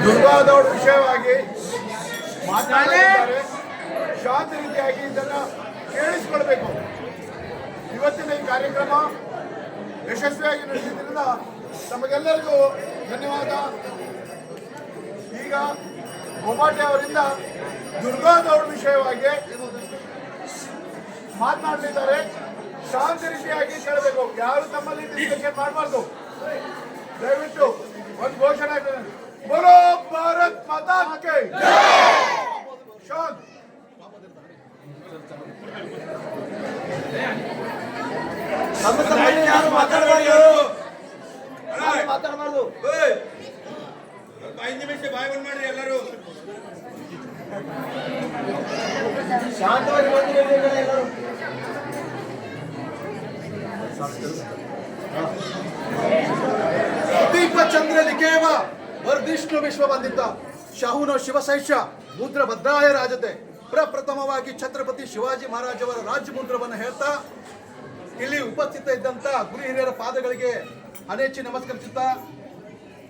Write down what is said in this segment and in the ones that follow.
ದುರ್ಗಾದವ್ರ ವಿಷಯವಾಗಿ ಮಾತನಾಡಿದ್ದಾರೆ. ಶಾಂತ ರೀತಿಯಾಗಿ ಇದನ್ನು ಕೇಳಿಸಿಕೊಳ್ಬೇಕು. ಇವತ್ತಿನ ಈ ಕಾರ್ಯಕ್ರಮ ಯಶಸ್ವಿಯಾಗಿ ನಡೆಸಿದ್ರಿಂದ ತಮಗೆಲ್ಲರಿಗೂ ಧನ್ಯವಾದ. ಈಗ ಗೋಮಾಟೆ ಅವರಿಂದ ದುರ್ಗಾದವ್ರ ವಿಷಯವಾಗಿ ಮಾತನಾಡಲಿದ್ದಾರೆ. ಶಾಂತ ರೀತಿಯಾಗಿ ಕೇಳಬೇಕು. ಯಾರು ತಮ್ಮಲ್ಲಿ ಡಿಸ್ಕಷನ್ ಮಾಡಬಾರ್ದು. ದಯವಿಟ್ಟು ಒಂದು ಘೋಷಣೆ ಬೋಲೋ ಭಾರತ್ ಮಾತಾ ಕಿ ಶಾಂತ್. ಯಾರು ಮಾತಾಡಬಾರ್ದು. 5 ನಿಮಿಷ ಬಾಯ್ ಬಂದ್ ಮಾಡ್ರಿ ಎಲ್ಲರೂ. ಶಾಂತವಾಗಿ ಎಲ್ಲರೂ. ದೀಪ ಚಂದ್ರ ಲಿಖೇವ ವರ್ಧಿಷ್ಣು ವಿಶ್ವ ಬಂದಿದ್ದ ಶಾಹುನೋ ಶಿವಶೈಷ್ಯ ಮುದ್ರ ಭದ್ರಾಯ ರಾಜತೆ. ಪ್ರಪ್ರಥಮವಾಗಿ ಛತ್ರಪತಿ ಶಿವಾಜಿ ಮಹಾರಾಜ್ ಅವರ ರಾಜ್ಯ ಮುದ್ರವನ್ನು ಹೇಳ್ತಾ ಇಲ್ಲಿ ಉಪಸ್ಥಿತ ಇದ್ದಂತ ಗುರು ಹಿರಿಯರ ಪಾದಗಳಿಗೆ ಅನೇಚಿ ನಮಸ್ಕರಿಸುತ್ತಾ,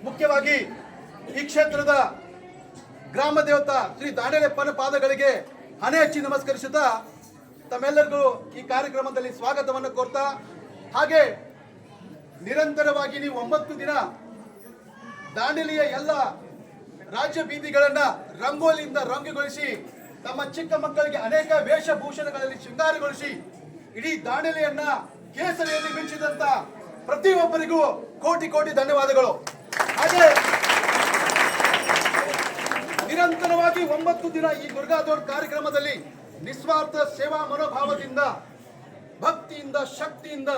ಮುಖ್ಯವಾಗಿ ಈ ಕ್ಷೇತ್ರದ ಗ್ರಾಮ ದೇವತಾ ಶ್ರೀ ದಾಂಡೇಲೆಪ್ಪನ ಪಾದಗಳಿಗೆ ಅನೇಚಿ ನಮಸ್ಕರಿಸುತ್ತಾ ತಮ್ಮೆಲ್ಲರಿಗೂ ಈ ಕಾರ್ಯಕ್ರಮದಲ್ಲಿ ಸ್ವಾಗತವನ್ನು ಕೋರ್ತಾ, ಹಾಗೆ ನಿರಂತರವಾಗಿ ನೀವು 9 ದಿನ ದಾಂಡೇಲಿಯ ಎಲ್ಲ ರಾಜ್ಯ ಬೀದಿಗಳನ್ನ ರಂಗೋಲಿಯಿಂದ ರಂಗುಗೊಳಿಸಿ ತಮ್ಮ ಚಿಕ್ಕ ಮಕ್ಕಳಿಗೆ ಅನೇಕ ವೇಷಭೂಷಣಗಳಲ್ಲಿ ಶೃಂಗಾರಗೊಳಿಸಿ ಇಡೀ ದಾಂಡೇಲಿಯನ್ನ ಕೇಸರಿಯಲ್ಲಿ ಮಿಂಚಿದಂತ ಪ್ರತಿಯೊಬ್ಬರಿಗೂ ಕೋಟಿ ಕೋಟಿ ಧನ್ಯವಾದಗಳು. ಹಾಗೆ ನಿರಂತರವಾಗಿ 9 ದಿನ ಈ ದುರ್ಗಾದೋರ್ ಕಾರ್ಯಕ್ರಮದಲ್ಲಿ ನಿಸ್ವಾರ್ಥ ಸೇವಾ ಮನೋಭಾವದಿಂದ, ಭಕ್ತಿಯಿಂದ, ಶಕ್ತಿಯಿಂದ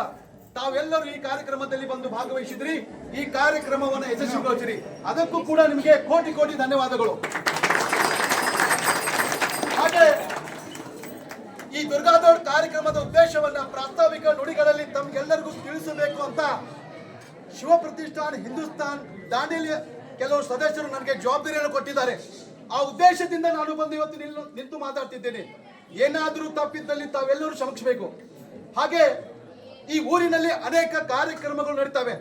ತಾವೆಲ್ಲರೂ ಈ ಕಾರ್ಯಕ್ರಮದಲ್ಲಿ ಬಂದು ಭಾಗವಹಿಸಿದ್ರಿ. ಈ ಕಾರ್ಯಕ್ರಮವನ್ನು ಯಶಸ್ವಿಗೊಳಿಸಿರಿ. ಅದಕ್ಕೂ ಕೂಡ ನಿಮಗೆ ಕೋಟಿ ಕೋಟಿ ಧನ್ಯವಾದಗಳು. ಹಾಗೆ ಈ ದುರ್ಗಾದೋರ್ ಕಾರ್ಯಕ್ರಮದ ಉದ್ದೇಶವನ್ನ ಪ್ರಾಸ್ತಾವಿಕ ನುಡಿಗಳಲ್ಲಿ ತಮ್ಗೆಲ್ಲರಿಗೂ ತಿಳಿಸಬೇಕು ಅಂತ ಶಿವಪ್ರತಿಷ್ಠಾನ್ ಹಿಂದೂಸ್ತಾನ್ ದಾಂಡೇಲಿಯ ಕೆಲವು ಸದಸ್ಯರು ನನಗೆ ಜವಾಬ್ದಾರಿಯನ್ನು ಕೊಟ್ಟಿದ್ದಾರೆ. ಆ ಉದ್ದೇಶದಿಂದ ನಾನು ಬಂದು ಇವತ್ತು ನಿಂತು ಮಾತಾಡ್ತಿದ್ದೇನೆ. ಏನಾದರೂ ತಪ್ಪಿದ್ದಲ್ಲಿ ತಾವೆಲ್ಲರೂ ಕ್ಷಮಿಸಬೇಕು. ಹಾಗೆ ಈ ಊರಿನಲ್ಲಿ ಅನೇಕ ಕಾರ್ಯಕ್ರಮಗಳು ನಡೀತವೆ,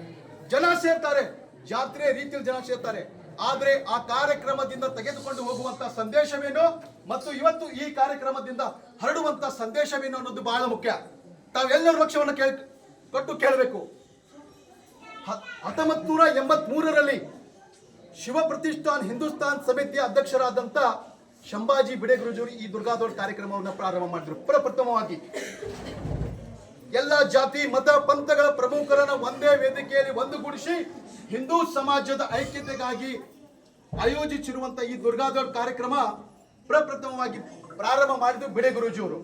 ಜನ ಸೇರ್ತಾರೆ, ಜಾತ್ರೆ ರೀತಿಯಲ್ಲಿ ಜನ ಸೇರ್ತಾರೆ. ಆದ್ರೆ ಆ ಕಾರ್ಯಕ್ರಮದಿಂದ ತೆಗೆದುಕೊಂಡು ಹೋಗುವಂತ ಸಂದೇಶವೇನು ಮತ್ತು ಇವತ್ತು ಈ ಕಾರ್ಯಕ್ರಮದಿಂದ ಹರಡುವಂತ ಸಂದೇಶವೇನು ಅನ್ನೋದು ಬಹಳ ಮುಖ್ಯ. ತಾವೆಲ್ಲರೂ ಲಕ್ಷ್ಯವನ್ನು ಕೊಟ್ಟು ಕೇಳಬೇಕು. 1983ರಲ್ಲಿ ಶಿವ ಪ್ರತಿಷ್ಠಾನ್ ಹಿಂದೂಸ್ತಾನ್ ಸಮಿತಿಯ ಅಧ್ಯಕ್ಷರಾದಂತ ಶಂಭಾಜಿ ಬಿಡೆಗುರುಜರು ಈ ದುರ್ಗಾದೋರ್ ಕಾರ್ಯಕ್ರಮವನ್ನು ಪ್ರಾರಂಭ ಮಾಡಿದ್ರು. ಪ್ರಪ್ರಥಮವಾಗಿ ಎಲ್ಲ ಜಾತಿ ಮತ ಪಂಥಗಳ ಪ್ರಮುಖರನ್ನು ಒಂದೇ ವೇದಿಕೆಯಲ್ಲಿ ಒಂದುಗೂಡಿಸಿ ಹಿಂದೂ ಸಮಾಜದ ಐಕ್ಯತೆಗಾಗಿ ಆಯೋಜಿಸಿರುವಂತಹ ಈ ದುರ್ಗಾದೋರ್ ಕಾರ್ಯಕ್ರಮ ಪ್ರಪ್ರಥಮವಾಗಿ ಪ್ರಾರಂಭ ಮಾಡಿದ್ದು ಬಿಡೆಗುರುಜಿಯವರು.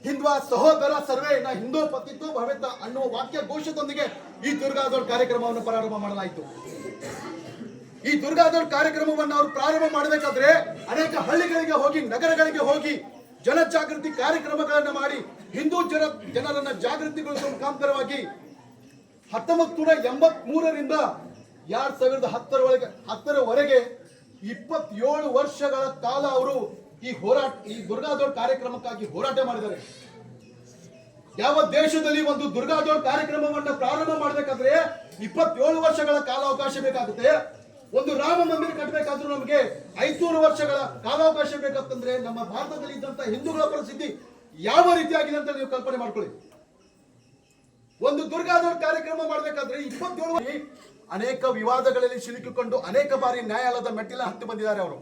ಹಿಂದ್ವಾ ಸಹೋದರ ಸರ್ವೇ ನ ಹಿಂದೂ ಪತಿತ್ವ ಭವೇತ ಅನ್ನುವ ವಾಕ್ಯ ಘೋಷದೊಂದಿಗೆ ಈ ದುರ್ಗಾದೋರ್ ಕಾರ್ಯಕ್ರಮವನ್ನು ಪ್ರಾರಂಭ ಮಾಡಲಾಯಿತು. ಈ ದುರ್ಗಾದೋರ್ ಕಾರ್ಯಕ್ರಮವನ್ನು ಅವರು ಪ್ರಾರಂಭ ಮಾಡಬೇಕಾದ್ರೆ ಅನೇಕ ಹಳ್ಳಿಗಳಿಗೆ ಹೋಗಿ, ನಗರಗಳಿಗೆ ಹೋಗಿ ಜನಜಾಗೃತಿ ಕಾರ್ಯಕ್ರಮಗಳನ್ನು ಮಾಡಿ ಹಿಂದೂ ಜನರನ್ನ ಜಾಗೃತಿಗೊಳಿಸುವ ಮುಖಾಂತರವಾಗಿ 1983ರಿಂದ 2010ರವರೆಗೆ 27 ವರ್ಷಗಳ ಕಾಲ ಅವರು ಈ ದುರ್ಗಾದೋರ್ ಕಾರ್ಯಕ್ರಮಕ್ಕಾಗಿ ಹೋರಾಟ ಮಾಡಿದ್ದಾರೆ. ಯಾವ ದೇಶದಲ್ಲಿ ಒಂದು ದುರ್ಗಾದೋರ್ ಕಾರ್ಯಕ್ರಮವನ್ನು ಪ್ರಾರಂಭ ಮಾಡಬೇಕಾದ್ರೆ 27 ವರ್ಷಗಳ ಕಾಲಾವಕಾಶ ಬೇಕಾಗುತ್ತೆ. ಒಂದು ರಾಮ ಮಂದಿರ ಕಟ್ಟಬೇಕಾದ್ರೂ ನಮಗೆ 500 ವರ್ಷಗಳ ಕಾಲಾವಕಾಶ ಬೇಕಂತಂದ್ರೆ ನಮ್ಮ ಭಾರತದಲ್ಲಿ ಇದ್ದಂತ ಹಿಂದೂಗಳ ಪರಿಸ್ಥಿತಿ ಯಾವ ರೀತಿಯಾಗಿದೆ ಅಂತ ನೀವು ಕಲ್ಪನೆ ಮಾಡ್ಕೊಳ್ಳಿ. ಒಂದು ದುರ್ಗಾದೋರ್ ಕಾರ್ಯಕ್ರಮ ಮಾಡಬೇಕಾದ್ರೆ 27 ಅನೇಕ ವಿವಾದಗಳಲ್ಲಿ ಸಿಲುಕಿಕೊಂಡು ಅನೇಕ ಬಾರಿ ನ್ಯಾಯಾಲಯದ ಮೆಟ್ಟಿಲ ಹತ್ತಿ ಬಂದಿದ್ದಾರೆ. ಅವರು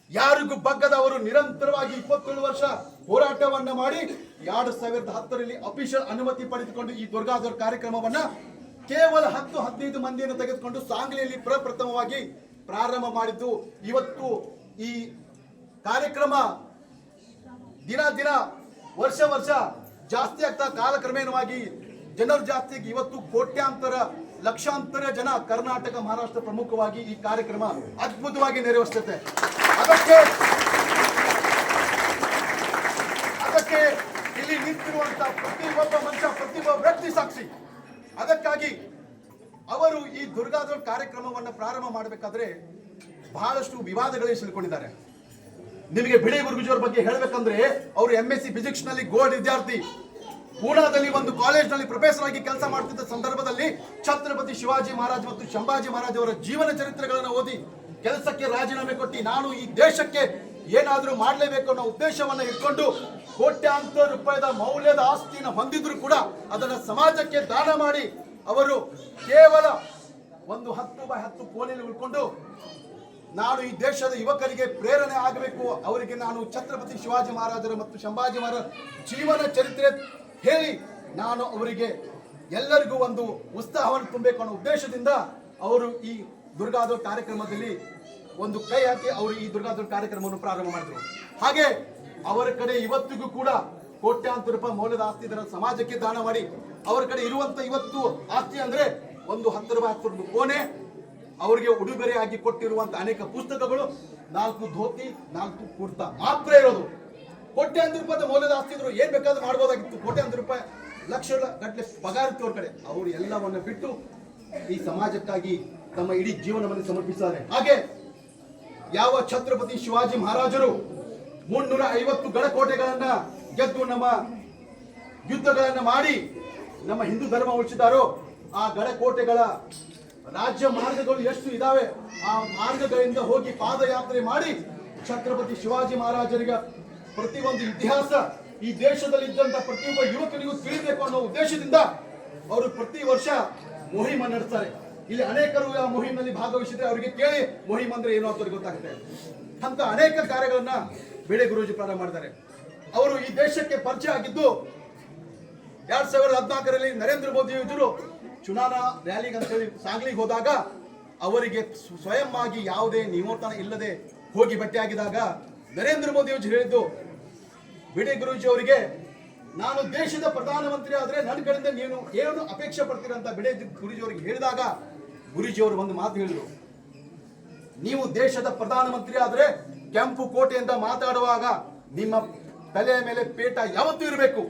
ಯಾರಿಗೂ ಬಗ್ಗದವರು ನಿರಂತರವಾಗಿ 27 ವರ್ಷ ಹೋರಾಟವನ್ನ ಮಾಡಿ 2010ರಲ್ಲಿ ಅಫಿಷಿಯಲ್ ಅನುಮತಿ ಪಡೆದುಕೊಂಡು ಈ ದುರ್ಗಾದೋರ್ ಕಾರ್ಯಕ್ರಮವನ್ನ ಕೇವಲ 10-15 ಮಂದಿಯನ್ನು ತೆಗೆದುಕೊಂಡು ಸಾಂಗ್ಲಿಯಲ್ಲಿ ಪ್ರಪ್ರಥಮವಾಗಿ ಪ್ರಾರಂಭ ಮಾಡಿದ್ದು. ಇವತ್ತು ಈ ಕಾರ್ಯಕ್ರಮ ದಿನ ದಿನ ವರ್ಷ ಜಾಸ್ತಿ ಆಗ್ತಾ ಕಾಲಕ್ರಮೇಣವಾಗಿ ಜನರು ಜಾಸ್ತಿ, ಇವತ್ತು ಕೋಟ್ಯಾಂತರ ಲಕ್ಷಾಂತರ ಜನ ಕರ್ನಾಟಕ, ಮಹಾರಾಷ್ಟ್ರ ಪ್ರಮುಖವಾಗಿ ಈ ಕಾರ್ಯಕ್ರಮ ಅದ್ಭುತವಾಗಿ ನೆರವೇರಿಸುತ್ತೆ. ಅದಕ್ಕೆ ಇಲ್ಲಿ ನಿಂತಿರುವಂತಹ ಪ್ರತಿಯೊಬ್ಬ ಮನುಷ್ಯ, ಪ್ರತಿಯೊಬ್ಬ ವ್ಯಕ್ತಿ ಸಾಕ್ಷಿ. ಅದಕ್ಕಾಗಿ ಅವರು ಈ ದುರ್ಗಾದೋರ್ ಕಾರ್ಯಕ್ರಮವನ್ನು ಪ್ರಾರಂಭ ಮಾಡಬೇಕಾದ್ರೆ ಬಹಳಷ್ಟು ವಿವಾದಗಳಿಗೆ ಸಿಲುಕೊಂಡಿದ್ದಾರೆ. ನಿಮಗೆ ಬಿಡೆ ಗುರುಜಿಯವರ ಬಗ್ಗೆ ಹೇಳಬೇಕಂದ್ರೆ ಅವರು MSc ಫಿಸಿಕ್ಸ್ ನಲ್ಲಿ ಗೋಲ್ಡ್ ವಿದ್ಯಾರ್ಥಿ. ಪೂನಾದಲ್ಲಿ ಒಂದು ಕಾಲೇಜ್ನಲ್ಲಿ ಪ್ರೊಫೆಸರ್ ಆಗಿ ಕೆಲಸ ಮಾಡ್ತಿದ್ದ ಸಂದರ್ಭದಲ್ಲಿ ಛತ್ರಪತಿ ಶಿವಾಜಿ ಮಹಾರಾಜ್ ಮತ್ತು ಸಂಭಾಜಿ ಮಹಾರಾಜ್ ಅವರ ಜೀವನ ಚರಿತ್ರೆಗಳನ್ನು ಓದಿ ಕೆಲಸಕ್ಕೆ ರಾಜೀನಾಮೆ ಕೊಟ್ಟು ನಾನು ಈ ದೇಶಕ್ಕೆ ಏನಾದರೂ ಮಾಡಲೇಬೇಕು ಅನ್ನೋ ಉದ್ದೇಶವನ್ನ ಇಟ್ಕೊಂಡು ಕೋಟ್ಯಾಂತರ ರೂಪಾಯಿದ ಮೌಲ್ಯದ ಆಸ್ತಿಯನ್ನು ಹೊಂದಿದ್ರು ಕೂಡ ಅದನ್ನ ಸಮಾಜಕ್ಕೆ ದಾನ ಮಾಡಿ ಅವರು ಕೇವಲ ಒಂದು 10x10 ಕೋಣೆಯಲ್ಲಿ ಉಳ್ಕೊಂಡು ನಾನು ಈ ದೇಶದ ಯುವಕರಿಗೆ ಪ್ರೇರಣೆ ಆಗಬೇಕು, ಅವರಿಗೆ ನಾನು ಛತ್ರಪತಿ ಶಿವಾಜಿ ಮಹಾರಾಜರ ಮತ್ತು ಸಂಭಾಜಿ ಮಹಾರಾಜರ ಜೀವನ ಚರಿತ್ರೆ ಹೇಳಿ ನಾನು ಅವರಿಗೆ ಎಲ್ಲರಿಗೂ ಒಂದು ಉತ್ಸಾಹವನ್ನು ತುಂಬಬೇಕು ಅನ್ನೋ ಉದ್ದೇಶದಿಂದ ಅವರು ಈ ದುರ್ಗಾದೋರ್ ಕಾರ್ಯಕ್ರಮದಲ್ಲಿ ಒಂದು ಕೈ ಹಾಕಿ ಅವರು ಈ ದುರ್ಗಾದೋರ್ ಕಾರ್ಯಕ್ರಮವನ್ನು ಪ್ರಾರಂಭ ಮಾಡಿದ್ರು. ಹಾಗೆ ಅವರ ಕಡೆ ಇವತ್ತಿಗೂ ಕೂಡ ಕೋಟ್ಯಾಂತರ ರೂಪಾಯಿ ಮೌಲ್ಯದ ಆಸ್ತಿ ಇದರ ಸಮಾಜಕ್ಕೆ ದಾನ ಮಾಡಿ ಅವರ ಕಡೆ ಇರುವಂತ ಇವತ್ತು ಆಸ್ತಿ ಅಂದ್ರೆ ಒಂದು 10x10 ಕೋಣೆ, ಅವರಿಗೆ ಉಡುಗೊರೆಯಾಗಿ ಕೊಟ್ಟಿರುವಂತ ಅನೇಕ ಪುಸ್ತಕಗಳು, 4 ಧೋತಿ, 4 ಕುರ್ತಾ ಮಾತ್ರ ಇರೋದು. ಕೋಟ್ಯಾಂತರ ರೂಪಾಯಿ ಮೌಲ್ಯದ ಆಸ್ತಿ ಇದ್ರು ಏನ್ ಬೇಕಾದ್ರೂ ಮಾಡಬಹುದಾಗಿತ್ತು. ಕೋಟ್ಯಾಂತರ ರೂಪಾಯಿ ಲಕ್ಷ ಗಟ್ಟಲೆ ಪಗಾರ ಇತ್ತು ಅವ್ರ ಕಡೆ. ಅವರು ಎಲ್ಲವನ್ನ ಬಿಟ್ಟು ಈ ಸಮಾಜಕ್ಕಾಗಿ ತಮ್ಮ ಇಡೀ ಜೀವನವನ್ನು ಸಮರ್ಪಿಸಿದ್ದಾರೆ. ಹಾಗೆ ಯಾವ ಛತ್ರಪತಿ ಶಿವಾಜಿ ಮಹಾರಾಜರು 350 ಗಡಕೋಟೆಗಳನ್ನ ಗೆದ್ದು ನಮ್ಮ ಯುದ್ಧಗಳನ್ನ ಮಾಡಿ ನಮ್ಮ ಹಿಂದೂ ಧರ್ಮ ಉಳಿಸಿದಾರೋ ಆ ಗಡಕೋಟೆಗಳ ರಾಜ್ಯ ಮಾರ್ಗಗಳು ಎಷ್ಟು ಇದಾವೆ ಆ ಮಾರ್ಗಗಳಿಂದ ಹೋಗಿ ಪಾದಯಾತ್ರೆ ಮಾಡಿ ಛತ್ರಪತಿ ಶಿವಾಜಿ ಮಹಾರಾಜರಿಗೆ ಪ್ರತಿಯೊಂದು ಇತಿಹಾಸ ಈ ದೇಶದಲ್ಲಿ ಇದ್ದಂತ ಪ್ರತಿಯೊಬ್ಬ ಯುವಕರಿಗೂ ತಿಳಿಬೇಕು ಅನ್ನೋ ಉದ್ದೇಶದಿಂದ ಅವರು ಪ್ರತಿ ವರ್ಷ ಮುಹಿಮ ನಡೆಸ್ತಾರೆ. ಇಲ್ಲಿ ಅನೇಕರು ಆ ಮುಹಿಮ್ನಲ್ಲಿ ಭಾಗವಹಿಸಿದ್ರೆ ಅವರಿಗೆ ಕೇಳಿ ಮುಹಿಮ್ ಅಂದ್ರೆ ಏನು ಅಂತ ಗೊತ್ತಾಗುತ್ತೆ. ಅಂತ ಅನೇಕ ಕಾರ್ಯಗಳನ್ನ ಬೇಡೆ ಗುರೂಜಿ ಪ್ರಾರಂಭ ಮಾಡಿದ್ದಾರೆ. ಅವರು ಈ ದೇಶಕ್ಕೆ ಪರಿಚಯ ಆಗಿದ್ದು 2014ರಲ್ಲಿ ನರೇಂದ್ರ ಮೋದಿಯವರು ಚುನಾವಣಾ ರ್ಯಾಲಿಗೆ ಅಂತ ಹೇಳಿ ಸಾಂಗ್ಲಿಗೆ ಹೋದಾಗ ಅವರಿಗೆ ಸ್ವಯಂ ಆಗಿ ಯಾವುದೇ ನಿಮಂತ್ರಣ ಇಲ್ಲದೆ ಹೋಗಿ ಭೇಟಿಯಾಗಿದ್ದಾಗ ನರೇಂದ್ರ ಮೋದಿಯವರು ಹೇಳಿದ್ದು ಬಿಡೆ ಗುರೂಜಿ ಅವರಿಗೆ, ನಾನು ದೇಶದ ಪ್ರಧಾನಮಂತ್ರಿ ಆದ್ರೆ ನನ್ನ ಕಡೆಯಿಂದ ನೀನು ಏನು ಅಪೇಕ್ಷೆ ಪಡ್ತೀರಂತ ಬಿಡೆ ಗುರೂಜಿ ಅವರಿಗೆ ಹೇಳಿದಾಗ ಗುರೂಜಿ ಅವರು ಒಂದು ಮಾತು ಹೇಳಿದ್ರು, ನೀವು ದೇಶದ ಪ್ರಧಾನಮಂತ್ರಿ ಆದ್ರೆ ಕೆಂಪು ಕೋಟೆಯಿಂದ ಮಾತಾಡುವಾಗ ನಿಮ್ಮ ತಲೆಯ ಮೇಲೆ ಪೇಟ ಯಾವತ್ತೂ ಇರಬೇಕು,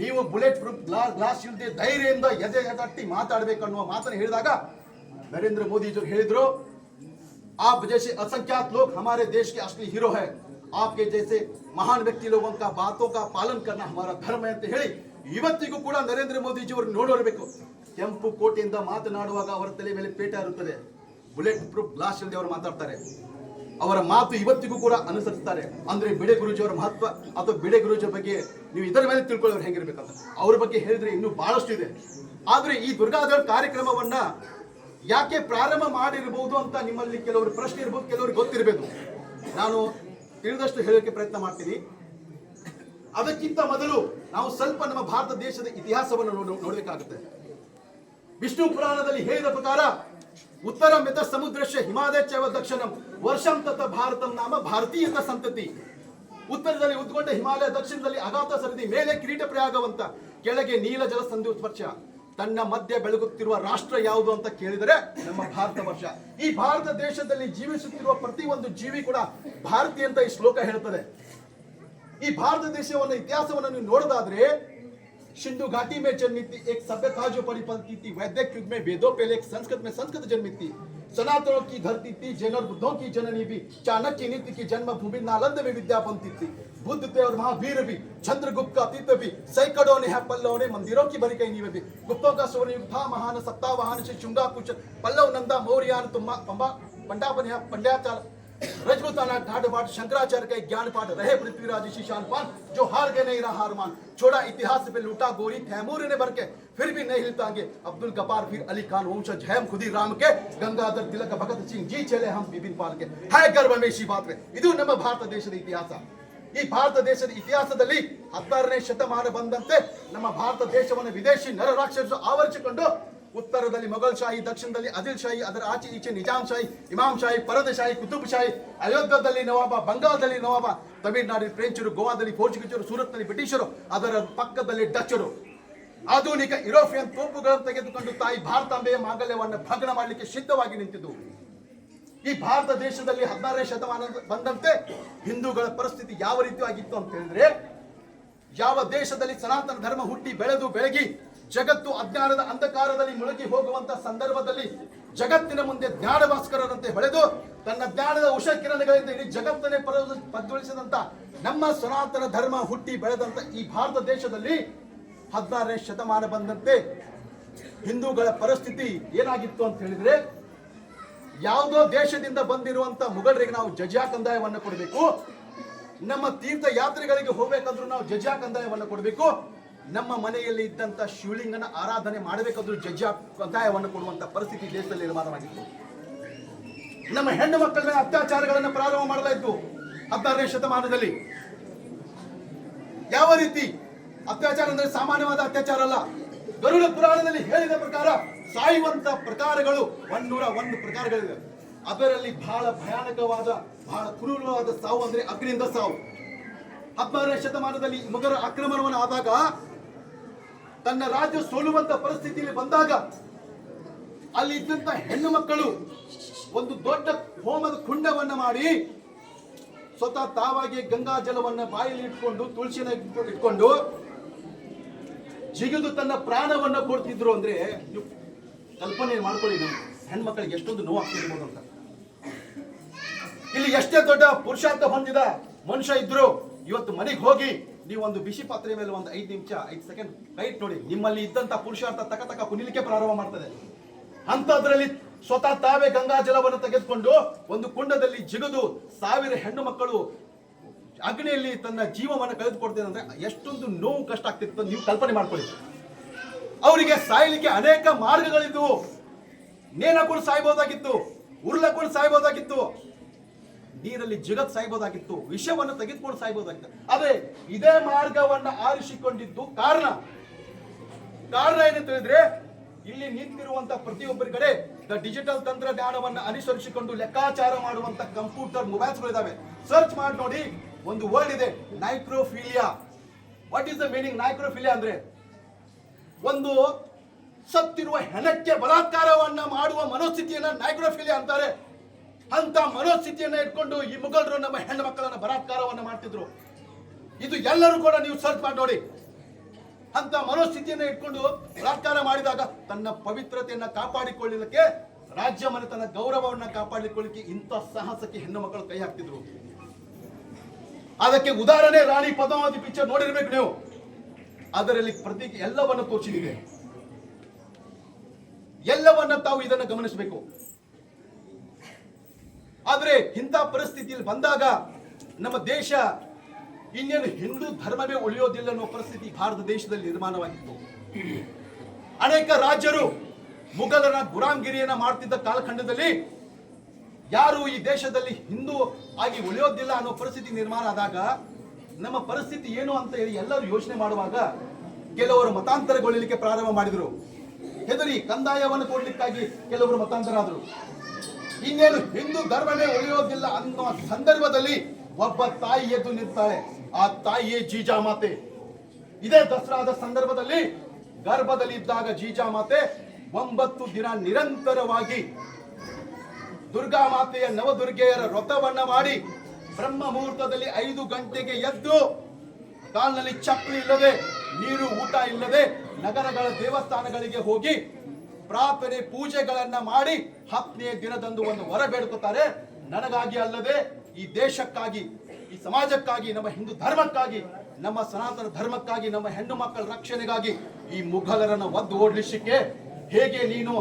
ನೀವು ಬುಲೆಟ್ ಪ್ರೂಫ್ ಗ್ಲಾಸ್ ಇಲ್ಲದೆ ಧೈರ್ಯದಿಂದ ಎದೆ ತಟ್ಟಿ ಮಾತಾಡಬೇಕು ಅನ್ನುವ ಮಾತನ್ನು ಹೇಳಿದಾಗ ನರೇಂದ್ರ ಮೋದಿ जी ಹೇಳಿದ್ರು, आप जैसे असंख्यात लोग हमारे देश के असली हीरो है, आपके जैसे महान व्यक्ति लोगों का बातों का पालन करना हमारा धर्म है ಅಂತ ಹೇಳಿ ಇವತ್ತಿಗೂ ಕೂಡ ನರೇಂದ್ರ ಮೋದಿ जी ಅವರು ನೋಡೋರಬೇಕು. ಕೆಂಪು ಕೋಟೆಯಿಂದ ಮಾತನಾಡುವಾಗ ಅವರ ತಲೆ ಮೇಲೆ ಪೇಟ ಇರುತ್ತದೆ, ಬುಲೆಟ್ ಪ್ರೂಫ್ ಗ್ಲಾಸ್ ಇಲ್ಲದೆ ಅವರು ಮಾತಾಡ್ತಾರೆ. ಅವರ ಮಾತು ಇವತ್ತಿಗೂ ಕೂಡ ಅನುಸರಿಸ್ತಾರೆ. ಅಂದ್ರೆ ಬಿಡೆ ಗುರೂಜಿ ಅವರ ಮಹತ್ವ ಅಥವಾ ಬಿಡೆ ಗುರೂಜಿ ಬಗ್ಗೆ ನೀವು ಇದರ ಮೇಲೆ ತಿಳ್ಕೊಳ್ಳೋರು ಹೆಂಗಿರ್ಬೇಕಂತ ಅವ್ರ ಬಗ್ಗೆ ಹೇಳಿದ್ರೆ ಇನ್ನೂ ಬಹಳಷ್ಟು ಇದೆ. ಆದ್ರೆ ಈ ದುರ್ಗಾದೋರ್ ಕಾರ್ಯಕ್ರಮವನ್ನ ಯಾಕೆ ಪ್ರಾರಂಭ ಮಾಡಿರಬಹುದು ಅಂತ ನಿಮ್ಮಲ್ಲಿ ಕೆಲವರು ಪ್ರಶ್ನೆ ಇರಬಹುದು, ಕೆಲವರು ಗೊತ್ತಿರಬೇಕು. ನಾನು ತಿಳಿದಷ್ಟು ಹೇಳೋಕೆ ಪ್ರಯತ್ನ ಮಾಡ್ತೀನಿ. ಅದಕ್ಕಿಂತ ಮೊದಲು ನಾವು ಸ್ವಲ್ಪ ನಮ್ಮ ಭಾರತ ದೇಶದ ಇತಿಹಾಸವನ್ನು ನೋಡಬೇಕಾಗುತ್ತೆ. ವಿಷ್ಣು ಪುರಾಣದಲ್ಲಿ ಹೇಳಿದ ಪ್ರಕಾರ ಉತ್ತರ ಮಿತ ಸಮುದ್ರಶ್ಯ ಹಿಮಾಲಯ ಚೈವ ದಕ್ಷಿಣಂ ವರ್ಷಂ ತತ ಭಾರತಂ ನಾಮ ಭಾರತೀಯತ ಸಂತತಿ. ಉತ್ತರದಲ್ಲಿ ಉದ್ಕೊಂಡ ಹಿಮಾಲಯ, ದಕ್ಷಿಣದಲ್ಲಿ ಅಗಾಧ ಸರದಿ, ಮೇಲೆ ಕಿರೀಟ ಪ್ರಯಾಗವಂತ, ಕೆಳಗೆ ನೀಲ ಜಲ ಸಂಧಿ ಸ್ಪರ್ಶ. ತನ್ನ ಮಧ್ಯೆ ಬೆಳಗುತ್ತಿರುವ ರಾಷ್ಟ್ರ ಯಾವುದು ಅಂತ ಕೇಳಿದರೆ ನಮ್ಮ ಭಾರತ ವರ್ಷ. ಈ ಭಾರತ ದೇಶದಲ್ಲಿ ಜೀವಿಸುತ್ತಿರುವ ಪ್ರತಿಯೊಂದು ಜೀವಿ ಕೂಡ ಭಾರತೀಯ ಅಂತ ಈ ಶ್ಲೋಕ ಹೇಳ್ತದೆ. ಈ ಭಾರತ ದೇಶವನ್ನ ಇತಿಹಾಸವನ್ನು ನೀವು ನೋಡೋದಾದ್ರೆ सिंधु घाटी में जन्मी थी एक सभ्यता जो परिपंथी थी, वैदिक युग में वेदों पहले एक संस्कृत में संस्कृत जन्मी थी, सनातनों की धरती थी, जैन और बुद्धों की जननी भी, चाणक्य नीति की जन्मभूमि नालंद में विद्या बनती थी, बुद्ध थे और महावीर भी, चंद्रगुप्त का अतीत भी, सैकड़ों ने है पल्लव ने मंदिरों की भरी कई नींव भी, गुप्तों का स्वर्ण युग था महान सत्तावाहन से शुंगा कुछ पल्लव नंदा मौर्यान तुम्बा पंबा पंडापन पंड्याचाल रजपुताना ठाडबाट शंकराचार्य का ज्ञान पाठ रहे पृथ्वीराज शीशान पान, जो हार गए नहीं रहा हार मान, छोड़ा इतिहास पे लूटा गोरी तैमूर ने भर के फिर भी नहीं हिलतांगे, अब्दुल गफ्फार फिर अली खान वंशज है हम खुदी राम के, गंगाधर तिलक भगत सिंह जी चले हम बिपिन पाल के, है गर्व में इसी बात में. ಇದು ನಮ್ಮ ಭಾರತ ದೇಶದ ಇತಿಹಾಸ. ಈ ಭಾರತ ದೇಶದ ಇತಿಹಾಸದಲ್ಲಿ 16ನೇ ಶತಮಾನ ಬಂದಂತೆ ನಮ್ಮ ಭಾರತ ದೇಶವನ್ನು ವಿದೇಶಿ ನರರಾಕ್ಷಸರು ಆವರಿಸಿಕೊಂಡು ಉತ್ತರದಲ್ಲಿ ಮೊಘಲ್ ಶಾಹಿ, ದಕ್ಷಿಣದಲ್ಲಿ ಆದಿಲ್ ಶಾಹಿ, ಅದರ ಆಚೆ ಈಚೆ ನಿಜಾಂ ಶಾಹಿ, ಇಮಾಮ್ ಶಾಹಿ, ಪರದ ಶಾಹಿ, ಕುತುಬ್ ಶಾಹಿ, ಅಯೋಧ್ಯದಲ್ಲಿ ನವಾಬ, ಬಂಗಾಳದಲ್ಲಿ ನವಾಬ, ತಮಿಳುನಾಡಿನ ಫ್ರೆಂಚರು, ಗೋವಾದಲ್ಲಿ ಪೋರ್ಚುಗೀಸರು, ಸೂರತ್ನಲ್ಲಿ ಬ್ರಿಟಿಷರು, ಅದರ ಪಕ್ಕದಲ್ಲಿ ಡಚ್ಚರು ಆಧುನಿಕ ಯುರೋಪಿಯನ್ ತೋಪುಗಳನ್ನು ತೆಗೆದುಕೊಂಡು ತಾಯಿ ಭಾರತಾಂಬೆಯ ಮಾಂಗಲ್ಯವನ್ನು ಭಗ್ನ ಮಾಡಲಿಕ್ಕೆ ಸಿದ್ಧವಾಗಿ ನಿಂತಿದ್ದು. ಈ ಭಾರತ ದೇಶದಲ್ಲಿ 16ನೇ ಶತಮಾನ ಬಂದಂತೆ ಹಿಂದೂಗಳ ಪರಿಸ್ಥಿತಿ ಯಾವ ರೀತಿಯಾಗಿತ್ತು ಅಂತ ಹೇಳಿದ್ರೆ, ಯಾವ ದೇಶದಲ್ಲಿ ಸನಾತನ ಧರ್ಮ ಹುಟ್ಟಿ ಬೆಳೆದು ಬೆಳಗಿ ಜಗತ್ತು ಅಜ್ಞಾನದ ಅಂಧಕಾರದಲ್ಲಿ ಮುಳುಗಿ ಹೋಗುವಂತ ಸಂದರ್ಭದಲ್ಲಿ ಜಗತ್ತಿನ ಮುಂದೆ ಜ್ಞಾನ ಭಾಸ್ಕರರಂತೆ ಹೊಳೆದು ತನ್ನ ಜ್ಞಾನದ ಉಷ ಕಿರಣಗಳಿಂದ ಇಡೀ ಜಗತ್ತನ್ನೇ ಪ್ರಜ್ವಲಿಸಿದಂತ ನಮ್ಮ ಸನಾತನ ಧರ್ಮ ಹುಟ್ಟಿ ಬೆಳೆದಂತ ಈ ಭಾರತ ದೇಶದಲ್ಲಿ 16ನೇ ಶತಮಾನ ಬಂದಂತೆ ಹಿಂದೂಗಳ ಪರಿಸ್ಥಿತಿ ಏನಾಗಿತ್ತು ಅಂತ ಹೇಳಿದ್ರೆ, ಯಾವುದೋ ದೇಶದಿಂದ ಬಂದಿರುವಂತ ಮುಘಲರಿಗೆ ನಾವು ಜಜಿಯಾ ಕಂದಾಯವನ್ನು ಕೊಡಬೇಕು, ನಮ್ಮ ತೀರ್ಥ ಯಾತ್ರೆಗಳಿಗೆ ಹೋಗ್ಬೇಕಾದ್ರೂ ನಾವು ಜಜಿಯಾ ಕಂದಾಯವನ್ನು ಕೊಡಬೇಕು, ನಮ್ಮ ಮನೆಯಲ್ಲಿ ಇದ್ದಂತ ಶಿವಲಿಂಗನ ಆರಾಧನೆ ಮಾಡಬೇಕಾದ್ರೂ ಜಜಿಯಾ ಕಂದಾಯವನ್ನು ಕೊಡುವಂತ ಪರಿಸ್ಥಿತಿ ದೇಶದಲ್ಲಿ ನಿರ್ಮಾಣವಾಗಿತ್ತು. ನಮ್ಮ ಹೆಣ್ಣು ಮಕ್ಕಳ ಮೇಲೆ ಅತ್ಯಾಚಾರಗಳನ್ನು ಪ್ರಾರಂಭ ಮಾಡಲಾಯಿತು 16ನೇ ಶತಮಾನದಲ್ಲಿ. ಯಾವ ರೀತಿ ಅತ್ಯಾಚಾರ ಅಂದ್ರೆ ಸಾಮಾನ್ಯವಾದ ಅತ್ಯಾಚಾರ ಅಲ್ಲ. ಗರುಡ ಪುರಾಣದಲ್ಲಿ ಹೇಳಿದ ಪ್ರಕಾರ ಸಾಯುವಂತ ಪ್ರಕಾರಗಳು 101 ಪ್ರಕಾರಗಳಿವೆ. ಅದರಲ್ಲಿ ಬಹಳ ಭಯಾನಕವಾದ, ಬಹಳ ಕ್ರೂರವಾದ ಸಾವು ಅಂದ್ರೆ ಅಗ್ನಿಯಿಂದ ಸಾವು. 16ನೇ ಶತಮಾನದಲ್ಲಿ ಮುಘಲರ ಆಕ್ರಮಣವನ್ನು ಆದಾಗ, ತನ್ನ ರಾಜ್ಯ ಸೋಲುವಂತ ಪರಿಸ್ಥಿತಿಯಲ್ಲಿ ಬಂದಾಗ, ಅಲ್ಲಿ ಇದ್ದಂತ ಹೆಣ್ಣು ಮಕ್ಕಳು ಒಂದು ದೊಡ್ಡ ಹೋಮದ ಕುಂಡವನ್ನ ಮಾಡಿ ಸ್ವತಃ ತಾವಾಗಿ ಗಂಗಾ ಜಲವನ್ನ ಬಾಯಲ್ಲಿ ಇಟ್ಕೊಂಡು, ತುಳಸಿನ ಇಟ್ಕೊಂಡು ಜಿಗಿದು ತನ್ನ ಪ್ರಾಣವನ್ನ ಕೊಡ್ತಿದ್ರು. ಅಂದ್ರೆ ನೀವು ಕಲ್ಪನೆ ಮಾಡ್ಕೊಳ್ಳಿ, ನಮ್ಮ ಹೆಣ್ಮಕ್ಳಿಗೆ ಎಷ್ಟೊಂದು ನೋವಾಗ್ತಿರ್ಬೋದು ಅಂತ. ಇಲ್ಲಿ ಎಷ್ಟೇ ದೊಡ್ಡ ಪುರುಷಾರ್ಥ ಹೊಂದಿದ ಮನುಷ್ಯ ಇದ್ರು, ಇವತ್ತು ಮನೆಗೆ ಹೋಗಿ ನೀವು ಒಂದು ಬಿಸಿ ಪಾತ್ರೆ ಮೇಲೆ ಒಂದು 5 ನಿಮಿಷ 5 ಸೆಕೆಂಡ್ ಕೈ ಇಟ್ಟು ನೋಡಿ, ನಿಮ್ಮಲ್ಲಿ ಇದ್ದಂತ ಪುರುಷಾರ್ಥ ತಕ ಕುಣಿಲಿಕ್ಕೆ ಪ್ರಾರಂಭ ಮಾಡ್ತದೆ. ಅಂತದ್ರಲ್ಲಿ ಸ್ವತಃ ತಾವೇ ಗಂಗಾ ಜಲವನ್ನು ತೆಗೆದುಕೊಂಡು ಒಂದು ಕುಂಡದಲ್ಲಿ ಜಿಗಿದು 1000 ಹೆಣ್ಣು ಮಕ್ಕಳು ಅಗ್ನಿಯಲ್ಲಿ ತನ್ನ ಜೀವವನ್ನು ಕಳೆದುಕೊಡ್ತೇನೆ ಅಂದ್ರೆ ಎಷ್ಟೊಂದು ನೋವು ಕಷ್ಟ ಆಗ್ತಿತ್ತು ನೀವು ಕಲ್ಪನೆ ಮಾಡ್ಕೊಳ್ಳಿ. ಅವರಿಗೆ ಸಾಯಲಿಕ್ಕೆ ಅನೇಕ ಮಾರ್ಗಗಳಿದ್ವು. ನೇಣಕೊಂಡು ಸಾಯ್ಬೋದಾಗಿತ್ತು, ಉರ್ಲಕೊಂಡು ಸಾಯ್ಬೋದಾಗಿತ್ತು, ನೀರಲ್ಲಿ ಜಿಗತ್ ಸಾಯ್ಬೋದಾಗಿತ್ತು, ವಿಷವನ್ನು ತೆಗೆದುಕೊಂಡು ಸಾಯ್ಬೋದಾಗಿತ್ತು. ಆದ್ರೆ ಇದೇ ಮಾರ್ಗವನ್ನ ಆರಿಸಿಕೊಂಡಿದ್ದು ಕಾರಣ ಏನಂತ ಹೇಳಿದ್ರೆ, ಇಲ್ಲಿ ನಿಂತಿರುವಂತ ಪ್ರತಿಯೊಬ್ಬರ ಕಡೆ ಡಿಜಿಟಲ್ ತಂತ್ರಜ್ಞಾನವನ್ನು ಅನುಸರಿಸಿಕೊಂಡು ಲೆಕ್ಕಾಚಾರ ಮಾಡುವಂತ ಕಂಪ್ಯೂಟರ್ ಮೊಬೈಲ್ಸ್ಗಳಿದಾವೆ. ಸರ್ಚ್ ಮಾಡಿ ನೋಡಿ, ಒಂದು ವರ್ಡ್ ಇದೆ, ನೈಕ್ರೋಫಿಲಿಯಾ. ವಾಟ್ ಈಸ್ ದ ಮೀನಿಂಗ್ ನೈಕ್ರೋಫಿಲಿಯಾ ಅಂದ್ರೆ? ಒಂದು ಸತ್ತಿರುವ ಹೆಣಕ್ಕೆ ಬಲಾತ್ಕಾರವನ್ನ ಮಾಡುವ ಮನೋಸ್ಥಿತಿಯನ್ನ ನೈಕ್ರೋಫಿಲಿಯಾ ಅಂತಾರೆ. ಅಂತ ಮನೋಸ್ಥಿತಿಯನ್ನ ಇಟ್ಕೊಂಡು ಈ ಮುಘಲರು ನಮ್ಮ ಹೆಣ್ಣು ಮಕ್ಕಳನ್ನ ಬಲಾತ್ಕಾರವನ್ನ ಮಾಡ್ತಿದ್ರು. ಇದು ಎಲ್ಲರೂ ಕೂಡ ನೀವು ಸರ್ಚ್ ಮಾಡಿ ನೋಡಿ. ಅಂತ ಮನೋಸ್ಥಿತಿಯನ್ನ ಇಟ್ಕೊಂಡು ಬಲಾತ್ಕಾರ ಮಾಡಿದಾಗ ತನ್ನ ಪವಿತ್ರತೆಯನ್ನ ಕಾಪಾಡಿಕೊಳ್ಳಲಿಕ್ಕೆ, ರಾಜ್ಯ ಮನೆತನ ಗೌರವವನ್ನ ಕಾಪಾಡಿಕೊಳ್ಳಲಿಕ್ಕೆ ಇಂಥ ಸಾಹಸಕ್ಕೆ ಹೆಣ್ಣು ಮಕ್ಕಳು ಕೈ ಹಾಕ್ತಿದ್ರು. ಅದಕ್ಕೆ ಉದಾಹರಣೆ ರಾಣಿ ಪದ್ಮಾವತಿ ಪಿಕ್ಚರ್ ನೋಡಿರ್ಬೇಕು ನೀವು. ಅದರಲ್ಲಿ ಪ್ರತೀಕ ಎಲ್ಲವನ್ನ ತೋರಿಸಿದೆ. ಎಲ್ಲವನ್ನ ತಾವು ಇದನ್ನ ಗಮನಿಸಬೇಕು. ಆದ್ರೆ ಇಂಥ ಪರಿಸ್ಥಿತಿಯಲ್ಲಿ ಬಂದಾಗ ನಮ್ಮ ದೇಶ ಇನ್ನೇನು ಹಿಂದೂ ಧರ್ಮವೇ ಉಳಿಯೋದಿಲ್ಲ ಅನ್ನೋ ಪರಿಸ್ಥಿತಿ ಭಾರತ ದೇಶದಲ್ಲಿ ನಿರ್ಮಾಣವಾಗಿತ್ತು. ಅನೇಕ ರಾಜ್ಯರು ಮುಘಲರ ಗುಲಾಮಗಿರಿಯನ್ನ ಮಾಡ್ತಿದ್ದ ಕಾಲಖಂಡದಲ್ಲಿ ಯಾರು ಈ ದೇಶದಲ್ಲಿ ಹಿಂದೂ ಆಗಿ ಉಳಿಯೋದಿಲ್ಲ ಅನ್ನೋ ಪರಿಸ್ಥಿತಿ ನಿರ್ಮಾಣ ಆದಾಗ ನಮ್ಮ ಪರಿಸ್ಥಿತಿ ಏನು ಅಂತ ಹೇಳಿ ಎಲ್ಲರೂ ಯೋಚನೆ ಮಾಡುವಾಗ ಕೆಲವರು ಮತಾಂತರಗೊಳ್ಳಲಿಕ್ಕೆ ಪ್ರಾರಂಭ ಮಾಡಿದ್ರು. ಹೆದರಿ ಕಂದಾಯವನ್ನು ಕೊಡ್ಲಿಕ್ಕಾಗಿ ಕೆಲವರು ಮತಾಂತರ ಆದರು. ಇನ್ನೇನು ಹಿಂದೂ ಧರ್ಮವೇ ಉಳಿಯೋದಿಲ್ಲ ಅನ್ನೋ ಸಂದರ್ಭದಲ್ಲಿ ಒಬ್ಬ ತಾಯಿ ಎದ್ದು ನಿಂತಾಳೆ. ಆ ತಾಯಿಯೇ ಜೀಜಾಮಾತೆ. ಇದೇ ದಸರಾದ ಸಂದರ್ಭದಲ್ಲಿ ಗರ್ಭದಲ್ಲಿ ಇದ್ದಾಗ ಜೀಜಾಮಾತೆ 9 ದಿನ ನಿರಂತರವಾಗಿ ದುರ್ಗಾ ಮಾತೆಯ ನವದುರ್ಗೆಯರ ವ್ರತವನ್ನ ಮಾಡಿ ಬ್ರಹ್ಮ ಮುಹೂರ್ತದಲ್ಲಿ 5 ಗಂಟೆಗೆ ಎದ್ದು ಕಾಲಿನಲ್ಲಿ ಚಪ್ಪಲಿ ಇಲ್ಲದೆ, ನೀರು ಊಟ ಇಲ್ಲದೆ ನಗರಗಳ ದೇವಸ್ಥಾನಗಳಿಗೆ ಹೋಗಿ ಪ್ರಾರ್ಥನೆ ಪೂಜೆಗಳನ್ನ ಮಾಡಿ 10ನೇ ದಿನದಂದು ಒಂದು ವರ ಬೇಡ್ಕೊತಾರೆ. ನನಗಾಗಿ ಅಲ್ಲದೆ ಈ ದೇಶಕ್ಕಾಗಿ, ಈ ಸಮಾಜಕ್ಕಾಗಿ, ನಮ್ಮ ಹಿಂದೂ ಧರ್ಮಕ್ಕಾಗಿ, ನಮ್ಮ ಸನಾತನ ಧರ್ಮಕ್ಕಾಗಿ, ನಮ್ಮ ಹೆಣ್ಣು ಮಕ್ಕಳ ರಕ್ಷಣೆಗಾಗಿ ಈ ಮುಘಲರನ್ನ ಒದ್ದು ಓಡಿಸಲಿಕ್ಕೆ ಹೇಗೆ ನೀನು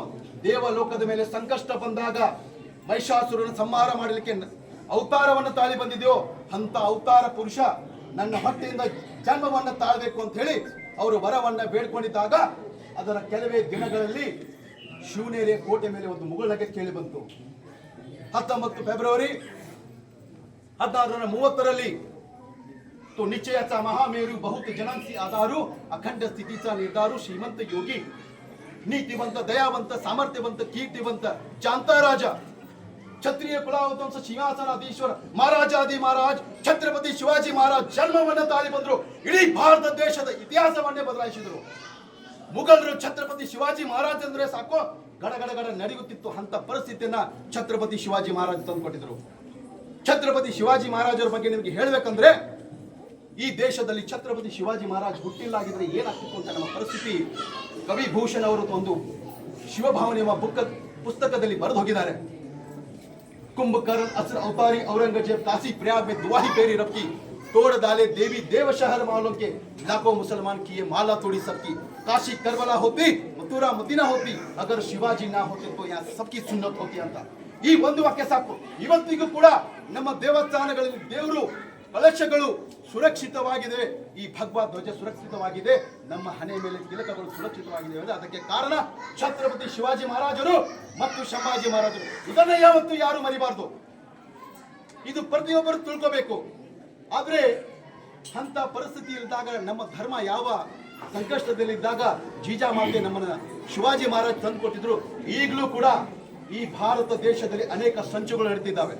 ದೇವಲೋಕದ ಮೇಲೆ ಸಂಕಷ್ಟ ಬಂದಾಗ ಮಹಿಷಾಸುರನ ಸಂಹಾರ ಮಾಡಲಿಕ್ಕೆ ಅವತಾರವನ್ನು ತಾಳಿ ಬಂದಿದೆಯೋ, ಅಂತ ಅವತಾರ ಪುರುಷ ನನ್ನ ಹೊಟ್ಟೆಯಿಂದ ಜನ್ಮವನ್ನ ತಾಳಬೇಕು ಅಂತ ಹೇಳಿ ಅವರು ವರವನ್ನ ಬೇಡ್ಕೊಂಡಿದ್ದಾಗ ಅದರ ಕೆಲವೇ ದಿನಗಳಲ್ಲಿ ಶಿವನೇರಿಯ ಕೋಟೆ ಮೇಲೆ ಒಂದು ಮುಗುಳ್ನಗೆ ಕೇಳಿ ಬಂತು. 19 ಫೆಬ್ರವರಿ 1630 तो निश्चयाचा महामेरू बहुत जनांची आधारू अखंड स्थितीचा निर्धारू श्रीमंत योगी नीतिवंत दयावंत सामर्थ्यवंत कीर्तिवंत जाणता राजा क्षत्रिय कुलावतंस सिंहासनाधीश्वर महाराजादी महाराज छत्रपति शिवाजी महाराज जन्मवನ್ನ ತಾಳಿ ಬಂದರು. ಇಡೀ ಭಾರತ ದೇಶದ ಇತಿಹಾಸವನ್ನೇ ಬದಲಾಯಿಸಿದರು. ಮುಘಲರು ಛತ್ರಪತಿ ಶಿವಾಜಿ ಮಹಾರಾಜ್ ಅಂದ್ರೆ ಸಾಕು ಗಡಗಡ ನಡೆಯುತ್ತಿತ್ತು. ಅಂತ ಪರಿಸ್ಥಿತಿಯನ್ನ ಛತ್ರಪತಿ ಶಿವಾಜಿ ಮಹಾರಾಜ್ ತಂದುಕೊಟ್ಟಿದ್ರು. ಛತ್ರಪತಿ ಶಿವಾಜಿ ಮಹಾರಾಜರ ಬಗ್ಗೆ ನಿಮಗೆ ಹೇಳಬೇಕಂದ್ರೆ, ಈ ದೇಶದಲ್ಲಿ ಛತ್ರಪತಿ ಶಿವಾಜಿ ಮಹಾರಾಜ್ ಹುಟ್ಟಿಲ್ಲಾಗಿದ್ರೆ ಏನಾಗ್ತಿತ್ತು ಅಂತ ನಮ್ಮ ಪರಿಸ್ಥಿತಿ ಕವಿ ಭೂಷಣ್ ಅವರು ಒಂದು ಶಿವಭಾವನೆ ಎಂಬ ಪುಸ್ತಕದಲ್ಲಿ ಬರೆದು ಹೋಗಿದ್ದಾರೆ. कुंभकर्ण असर अवतारी औरंगजेब काशी प्रयाग में दुआही पेरी रखी तोड़ डाले देवी देव शहर मालों के लाखों मुसलमान किए माला तोड़ी सबकी काशी करबला होती मथुरा मदीना होती अगर ಶಿವಾಜಿ ನಾ ಹೋತೆ तो यहाँ सबकी सुन्नत होती ಅಂತ ಈ ಒಂದು ವಾಕ್ಯ ಸಾಕು. ಇವತ್ತಿಗೂ ಕೂಡ ನಮ್ಮ ದೇವಸ್ಥಾನಗಳಲ್ಲಿ ದೇವರು ಕಲಶಗಳು ಸುರಕ್ಷಿತವಾಗಿದೆ, ಈ ಭಗವಾ ಧ್ವಜ ಸುರಕ್ಷಿತವಾಗಿದೆ, ನಮ್ಮ ಹಣೆ ಮೇಲೆ ತಿಲಕಗಳು ಸುರಕ್ಷಿತವಾಗಿದೆ ಅಂದರೆ ಅದಕ್ಕೆ ಕಾರಣ ಛತ್ರಪತಿ ಶಿವಾಜಿ ಮಹಾರಾಜರು ಮತ್ತು ಸಂಭಾಜಿ ಮಹಾರಾಜರು. ಇದನ್ನ ಯಾವತ್ತೂ ಯಾರು ಮರಿಬಾರ್ದು. ಇದು ಪ್ರತಿಯೊಬ್ಬರು ತಿಳ್ಕೋಬೇಕು. ಆದ್ರೆ ಅಂತ ಪರಿಸ್ಥಿತಿ ಇದ್ದಾಗ ನಮ್ಮ ಧರ್ಮ ಯಾವ ಸಂಕಷ್ಟದಲ್ಲಿದ್ದಾಗ ಜೀಜಾಮಾತೆ ನಮ್ಮನ್ನ ಶಿವಾಜಿ ಮಹಾರಾಜ್ ತಂದು ಕೊಟ್ಟಿದ್ರು. ಈಗಲೂ ಕೂಡ ಈ ಭಾರತ ದೇಶದಲ್ಲಿ ಅನೇಕ ಸಂಚುಗಳು ನಡೀತಿದ್ದಾವೆ.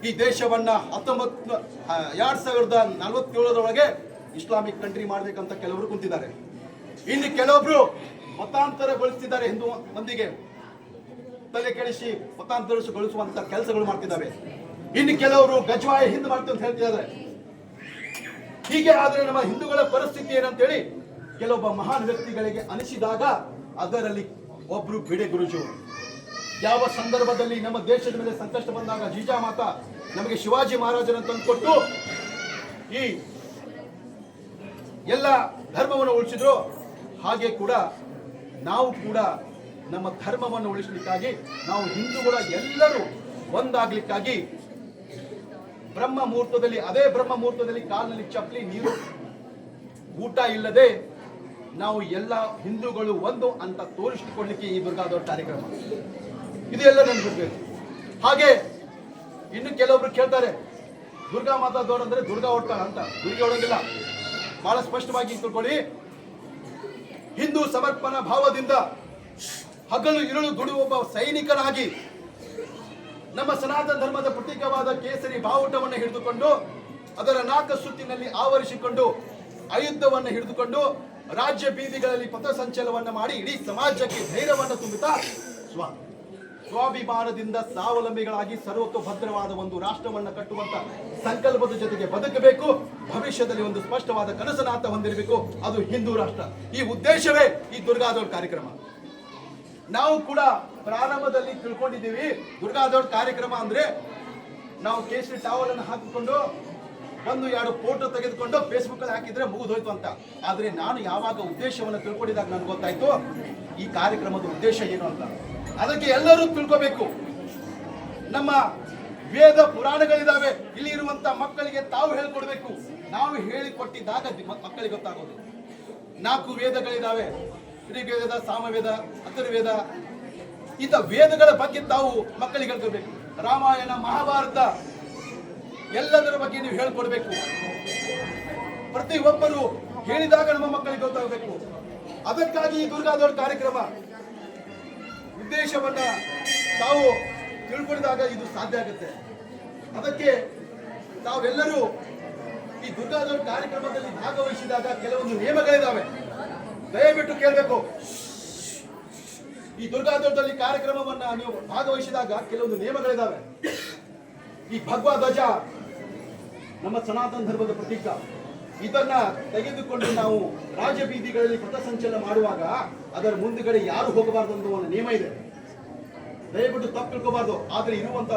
ಈ ದೇಶವನ್ನ 2047 ಇಸ್ಲಾಮಿಕ್ ಕಂಟ್ರಿ ಮಾಡ್ಬೇಕಂತ ಕೆಲವರು ಕುಂತಿದ್ದಾರೆ. ಇನ್ನು ಕೆಲವೊಬ್ರು ಮತಾಂತರಗೊಳಿಸ್ತಿದ್ದಾರೆ, ಹಿಂದೂ ಮಂದಿಗೆ ತಲೆ ಕೆಡಿಸಿ ಮತಾಂತರಗೊಳಿಸುವಂತ ಕೆಲಸಗಳು ಮಾಡ್ತಿದ್ದಾವೆ. ಇನ್ನು ಕೆಲವರು ಗಜ್ವಾಯ ಹಿಂದ್ ಮಾಡ್ತೀವಿ ಅಂತ ಹೇಳ್ತಿದ್ದಾರೆ. ಹೀಗೆ ಆದ್ರೆ ನಮ್ಮ ಹಿಂದೂಗಳ ಪರಿಸ್ಥಿತಿ ಏನಂತೇಳಿ ಕೆಲವೊಬ್ಬ ಮಹಾನ್ ವ್ಯಕ್ತಿಗಳಿಗೆ ಅನಿಸಿದಾಗ ಅದರಲ್ಲಿ ಒಬ್ರು ಬಿಡೆ ಗುರುಜು. ಯಾವ ಸಂದರ್ಭದಲ್ಲಿ ನಮ್ಮ ದೇಶದ ಮೇಲೆ ಸಂಕಷ್ಟ ಬಂದಾಗ ಜೀಜಾಮಾತಾ ನಮಗೆ ಶಿವಾಜಿ ಮಹಾರಾಜರನ್ನು ತಂದುಕೊಟ್ಟು ಈ ಎಲ್ಲ ಧರ್ಮವನ್ನು ಉಳಿಸಿದ್ರು, ಹಾಗೆ ಕೂಡ ನಾವು ಕೂಡ ನಮ್ಮ ಧರ್ಮವನ್ನು ಉಳಿಸಲಿಕ್ಕಾಗಿ ನಾವು ಹಿಂದೂಗಳ ಎಲ್ಲರೂ ಒಂದಾಗ್ಲಿಕ್ಕಾಗಿ ಬ್ರಹ್ಮ ಮುಹೂರ್ತದಲ್ಲಿ ಅದೇ ಬ್ರಹ್ಮ ಮುಹೂರ್ತದಲ್ಲಿ ಕಾಲಿನಲ್ಲಿ ಚಪ್ಪಲಿ ನೀರು ಊಟ ಇಲ್ಲದೆ ನಾವು ಎಲ್ಲ ಹಿಂದೂಗಳು ಒಂದು ಅಂತ ತೋರಿಸಿಕೊಳ್ಳಿಕ್ಕೆ ಈ ದುರ್ಗಾದವ್ರ ಕಾರ್ಯಕ್ರಮ ಇದು ಎಲ್ಲ ನೆನಪಿರ್ಬೇಕು. ಹಾಗೆ ಇನ್ನು ಕೆಲವೊಬ್ರು ಕೇಳ್ತಾರೆ ದುರ್ಗಾ ಮಾತಾದವ್ರು ಅಂದ್ರೆ ದುರ್ಗಾ ಹೊಡ್ತಾಳ ಅಂತ. ದುರ್ಗೆ ಹೊಡಂಗಿಲ್ಲ. ಬಹಳ ಸ್ಪಷ್ಟವಾಗಿ ತಿಳ್ಕೊಳ್ಳಿ. ಹಿಂದೂ ಸಮರ್ಪಣಾ ಭಾವದಿಂದ ಹಗಲು ಇರುಳು ದುಡಿಯುವ ಒಬ್ಬ ಸೈನಿಕನಾಗಿ ನಮ್ಮ ಸನಾತನ ಧರ್ಮದ ಪ್ರತೀಕವಾದ ಕೇಸರಿ ಬಾವುಟವನ್ನು ಹಿಡಿದುಕೊಂಡು ಅದರ ನಾಲ್ಕು ಸುತ್ತಿನಲ್ಲಿ ಆವರಿಸಿಕೊಂಡು ಆಯುಧವನ್ನು ಹಿಡಿದುಕೊಂಡು ರಾಜ್ಯ ಬೀದಿಗಳಲ್ಲಿ ಪಥಸಂಚಲನವನ್ನು ಮಾಡಿ ಇಡೀ ಸಮಾಜಕ್ಕೆ ಧೈರ್ಯವನ್ನು ತುಂಬುತ್ತಾ ಸ್ವಾಭಿಮಾನದಿಂದ ಸ್ವಾವಲಂಬಿಗಳಾಗಿ ಸರ್ವತೋಭದ್ರವಾದ ಒಂದು ರಾಷ್ಟ್ರವನ್ನು ಕಟ್ಟುವಂತ ಸಂಕಲ್ಪದ ಜೊತೆಗೆ ಬದುಕಬೇಕು. ಭವಿಷ್ಯದಲ್ಲಿ ಒಂದು ಸ್ಪಷ್ಟವಾದ ಕನಸನಾಥ ಹೊಂದಿರಬೇಕು, ಅದು ಹಿಂದೂ ರಾಷ್ಟ್ರ. ಈ ಉದ್ದೇಶವೇ ಈ ದುರ್ಗಾದೌಡ್ ಕಾರ್ಯಕ್ರಮ. ನಾವು ಕೂಡ ಪ್ರಾರಂಭದಲ್ಲಿ ತಿಳ್ಕೊಂಡಿದ್ದೀವಿ ದುರ್ಗಾದೌಡ್ ಕಾರ್ಯಕ್ರಮ ಅಂದ್ರೆ ನಾವು ಕೇಸರಿ ಟಾವಲ್ ಅನ್ನು ಹಾಕಿಕೊಂಡು 1-2 ಫೋಟೋ ತೆಗೆದುಕೊಂಡು ಫೇಸ್ಬುಕ್ ಅಲ್ಲಿ ಹಾಕಿದ್ರೆ ಮುಗಿದೋಯ್ತು ಅಂತ. ಆದ್ರೆ ನಾನು ಯಾವಾಗ ಉದ್ದೇಶವನ್ನು ತಿಳ್ಕೊಂಡಿದಾಗ ನನ್ಗೆ ಗೊತ್ತಾಯ್ತು ಈ ಕಾರ್ಯಕ್ರಮದ ಉದ್ದೇಶ ಏನು ಅಂತ. ಅದಕ್ಕೆ ಎಲ್ಲರೂ ತಿಳ್ಕೋಬೇಕು. ನಮ್ಮ ವೇದ ಪುರಾಣಗಳಿದಾವೆ, ಇಲ್ಲಿ ಇರುವಂತ ಮಕ್ಕಳಿಗೆ ತಾವು ಹೇಳ್ಕೊಡ್ಬೇಕು. ನಾವು ಹೇಳಿಕೊಟ್ಟಿದ್ದಾಗ ಮಕ್ಕಳಿಗೆ ಗೊತ್ತಾಗೋದು. 4 ವೇದಗಳಿದಾವೆ, ಋಗ್ವೇದ, ಸಾಮವೇದ, ಅಥರ್ವೇದ. ಇಂಥ ವೇದಗಳ ಬಗ್ಗೆ ತಾವು ಮಕ್ಕಳಿಗೆ ಹೇಳ್ಕೊಡ್ಬೇಕು. ರಾಮಾಯಣ, ಮಹಾಭಾರತ ಎಲ್ಲದರ ಬಗ್ಗೆ ನೀವು ಹೇಳ್ಕೊಡ್ಬೇಕು. ಪ್ರತಿಯೊಬ್ಬರು ಹೇಳಿದಾಗ ನಮ್ಮ ಮಕ್ಕಳಿಗೆ ಗೊತ್ತಾಗಬೇಕು. ಅದಕ್ಕಾಗಿ ಈ ದುರ್ಗಾದೌಡ್ ಕಾರ್ಯಕ್ರಮ ಉದ್ದೇಶವನ್ನ ತಾವು ತಿಳ್ಕೊಂಡಿದಾಗ ಇದು ಸಾಧ್ಯ ಆಗುತ್ತೆ. ಅದಕ್ಕೆ ತಾವೆಲ್ಲರೂ ಈ ದುರ್ಗಾದೌಡ್ ಕಾರ್ಯಕ್ರಮದಲ್ಲಿ ಭಾಗವಹಿಸಿದಾಗ ಕೆಲವೊಂದು ನಿಯಮಗಳಿದಾವೆ, ದಯವಿಟ್ಟು ಕೇಳಬೇಕು. ಈ ದುರ್ಗಾದೌಡದಲ್ಲಿ ಕಾರ್ಯಕ್ರಮವನ್ನ ನೀವು ಭಾಗವಹಿಸಿದಾಗ ಕೆಲವೊಂದು ನಿಯಮಗಳಿದಾವೆ. ಈ ಭಗವಾ ಧ್ವಜ ನಮ್ಮ ಸನಾತನ ಧರ್ಮದ ಪ್ರತೀಕ. ಇದನ್ನ ತೆಗೆದುಕೊಂಡು ನಾವು ರಾಜ ಬೀದಿಗಳಲ್ಲಿ ಪಥಸಂಚಲನ ಮಾಡುವಾಗ ಅದರ ಮುಂದುಗಡೆ ಯಾರು ಹೋಗಬಾರದು ಅಂತ ಒಂದು ನಿಯಮ ಇದೆ. ದಯವಿಟ್ಟು ತಪ್ಪು ತಿಳ್ಕೋಬಾರ್ದು. ಆದ್ರೆ ಇರುವಂತ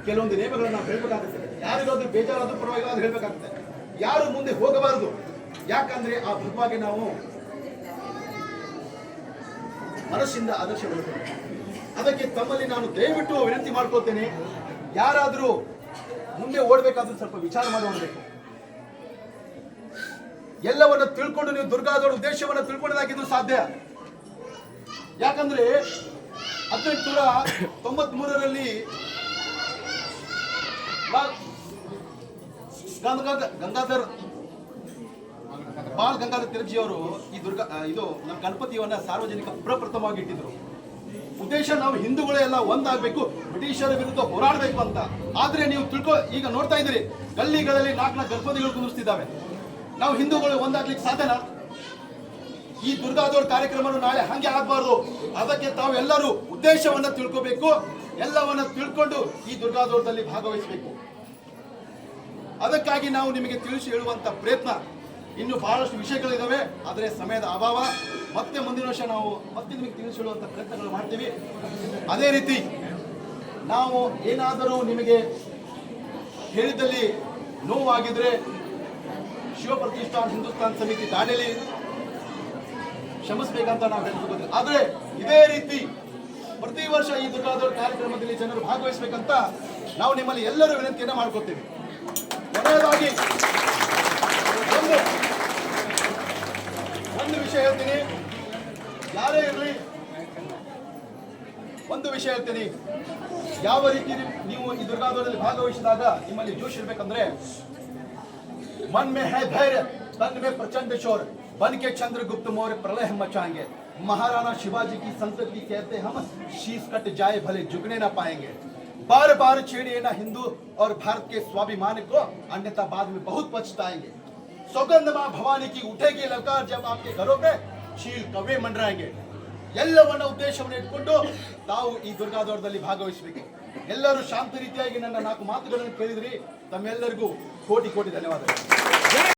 ಕೆಲವೊಂದು ನಿಯಮಗಳನ್ನ ನಾವು ಹೇಳ್ಬೇಕಾಗುತ್ತೆ. ಯಾರಿಗಾದ್ರೂ ಬೇಜಾರಾದ್ರೂ ಪರವಾಗಿಲ್ಲ ಅಂತ ಹೇಳ್ಬೇಕಾಗುತ್ತೆ. ಯಾರು ಮುಂದೆ ಹೋಗಬಾರದು. ಯಾಕಂದ್ರೆ ಆ ಭಗವಾಗೆ ನಾವು ಮನಸ್ಸಿಂದ ಆದರ್ಶ ಬೆಳೆಸಬೇಕು. ಅದಕ್ಕೆ ತಮ್ಮಲ್ಲಿ ನಾನು ದಯವಿಟ್ಟು ವಿನಂತಿ ಮಾಡ್ಕೊಳ್ತೇನೆ, ಯಾರಾದ್ರೂ ಮುಂದೆ ಓಡಬೇಕಾದ್ರೂ ಸ್ವಲ್ಪ ವಿಚಾರ ಮಾಡಿ ಓಡಬೇಕು. ಎಲ್ಲವನ್ನ ತಿಳ್ಕೊಂಡು ನೀವು ದುರ್ಗಾದೌಡ್ ಉದ್ದೇಶವನ್ನ ತಿಳ್ಕೊಂಡಾಗಿದ್ದು ಸಾಧ್ಯ. ಯಾಕಂದ್ರೆ 1893ರಲ್ಲಿ ಬಾಲ್ ಗಂಗಾಧರ್ ತಿಲಕ್ ಜಿ ಅವರು ಇದು ನಮ್ಮ ಗಣಪತಿಯನ್ನ ಸಾರ್ವಜನಿಕ ಪ್ರಪ್ರಥಮವಾಗಿ ಇಟ್ಟಿದ್ರು. ಉದ್ದೇಶ ನಾವು ಹಿಂದೂಗಳೇ ಎಲ್ಲ ಒಂದಾಗಬೇಕು, ಬ್ರಿಟಿಷರ ವಿರುದ್ಧ ಹೋರಾಡಬೇಕು ಅಂತ. ಆದ್ರೆ ನೀವು ಈಗ ನೋಡ್ತಾ ಇದ್ದೀರಿ ಗಲ್ಲಿಗಳಲ್ಲಿ 4 ಗಣಪತಿಗಳು ಕುಂದಿರ್ತಿದ್ದಾವೆ. ನಾವು ಹಿಂದೂಗಳು ಒಂದಾಗ್ಲಿಕ್ಕೆ ಸಾಧ್ಯನಾ? ಈ ದುರ್ಗಾದೌಡ್ ಕಾರ್ಯಕ್ರಮ ನಾಳೆ ಹಂಗೆ ಆಗ್ಬಾರ್ದು. ಅದಕ್ಕೆ ತಾವೆಲ್ಲರೂ ಉದ್ದೇಶವನ್ನ ತಿಳ್ಕೋಬೇಕು. ಎಲ್ಲವನ್ನ ತಿಳ್ಕೊಂಡು ಈ ದುರ್ಗಾದೌಡದಲ್ಲಿ ಭಾಗವಹಿಸಬೇಕು. ಅದಕ್ಕಾಗಿ ನಾವು ನಿಮಗೆ ತಿಳಿಸಿ ಹೇಳುವಂತ ಪ್ರಯತ್ನ. ಇನ್ನು ಬಹಳಷ್ಟು ವಿಷಯಗಳಿದಾವೆ, ಆದರೆ ಸಮಯದ ಅಭಾವ. ಮತ್ತೆ ಮುಂದಿನ ವರ್ಷ ನಾವು ಮತ್ತೆ ನಿಮಗೆ ತಿಳಿಸಿ ಹೇಳುವಂತ ಪ್ರಯತ್ನಗಳು ಮಾಡ್ತೀವಿ. ಅದೇ ರೀತಿ ನಾವು ಏನಾದರೂ ನಿಮಗೆ ಹೇಳಿದಲ್ಲಿ ನೋವಾಗಿದ್ರೆ ಶಿವ ಪ್ರತಿಷ್ಠಾನ ಹಿಂದೂಸ್ತಾನ್ ಸಮಿತಿ ದಾಳಿಯಲ್ಲಿ ಕ್ಷಮಿಸ್ಬೇಕಂತ ನಾವು ಹೇಳ್ತಿದ್ದೀವಿ. ಆದ್ರೆ ಇದೇ ರೀತಿ ಪ್ರತಿ ವರ್ಷ ಈ ದುರ್ಗಾದವ್ರ ಕಾರ್ಯಕ್ರಮದಲ್ಲಿ ಜನರು ಭಾಗವಹಿಸಬೇಕಂತ ನಾವು ನಿಮ್ಮಲ್ಲಿ ಎಲ್ಲರೂ ವಿನಂತಿಯನ್ನ ಮಾಡ್ಕೊತೀವಿ. ಕೊನೆಯದಾಗಿ ಒಂದು ವಿಷಯ ಹೇಳ್ತೀನಿ, ಯಾರೇ ಇರಲಿ ಒಂದು ವಿಷಯ ಹೇಳ್ತೀನಿ, ಯಾವ ರೀತಿ ನೀವು ಈ ದುರ್ಗಾದವರಲ್ಲಿ ಭಾಗವಹಿಸಿದಾಗ ನಿಮ್ಮಲ್ಲಿ ಜೋಶ್ ಇರ್ಬೇಕಂದ್ರೆ, ಮನ್ ಮೇ ಹೈ ಧೈರ್ಯ ತನ್ ಮೇ ಪ್ರಚಂಡ ಶೋರ್ बन के चंद्रगुप्त मौर्य प्रलय हम मचाएंगे, महाराणा शिवाजी की संतति कहते हम शीश कट जाए भले झुकने ना पाएंगे, बार बार छेड़िए ना हिंदू और भारत के स्वाभिमान को, अन्यथा बाद में बहुत पछताएंगे, सौगंध मां भवानी की उठेगी ललकार जब आपके घरों पे शील कवे मंडराएंगे. ಎಲ್ಲವನ್ನ ಉದ್ದೇಶವನ್ನು ಇಟ್ಕೊಂಡು ತಾವು ಈ ದುರ್ಗಾದವರದಲ್ಲಿ ಭಾಗವಹಿಸಬೇಕು. ಎಲ್ಲರೂ ಶಾಂತ ರೀತಿಯಾಗಿ ನನ್ನ 4 ಮಾತುಗಳನ್ನು ಕೇಳಿದ್ರಿ. ತಮ್ಮೆಲ್ಲರಿಗೂ ಕೋಟಿ ಕೋಟಿ ಧನ್ಯವಾದಗಳು.